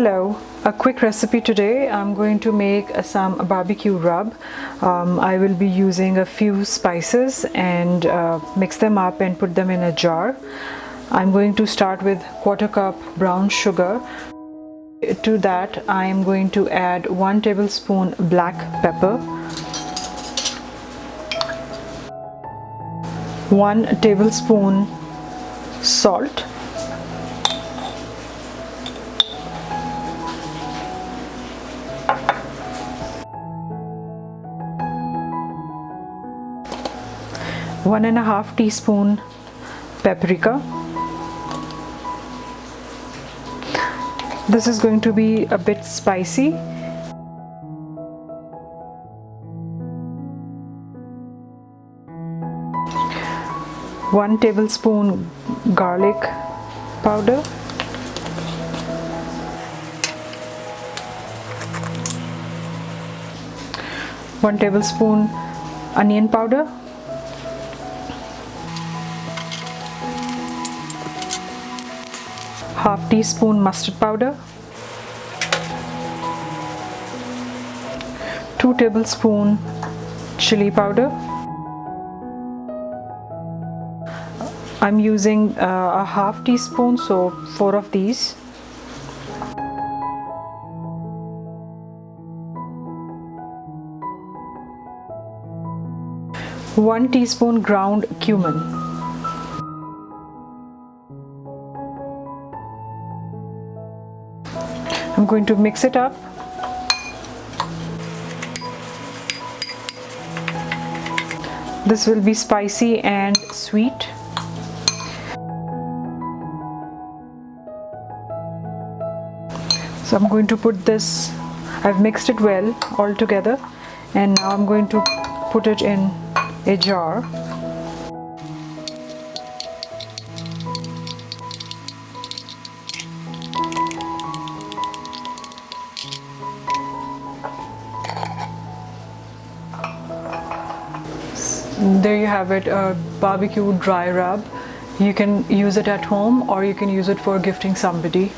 Hello, a quick recipe today. I'm going to make some barbecue rub. I will be using a few spices and mix them up and put them in a jar. I'm going to start with 1/4 cup brown sugar. To that I am going to add 1 tablespoon black pepper, 1 tablespoon salt, one and a half teaspoon paprika. This is going to be a bit spicy. One tablespoon garlic powder, one tablespoon onion powder, half teaspoon mustard powder, 2 tablespoon chili powder. I'm using a half teaspoon, so 4 of these. One teaspoon ground cumin. I'm going to mix it up. This will be spicy and sweet. So I'm going to put this, I've mixed it well all together, and now I'm going to put it in a jar. There you have it, a barbecue dry rub. You can use it at home or you can use it for gifting somebody.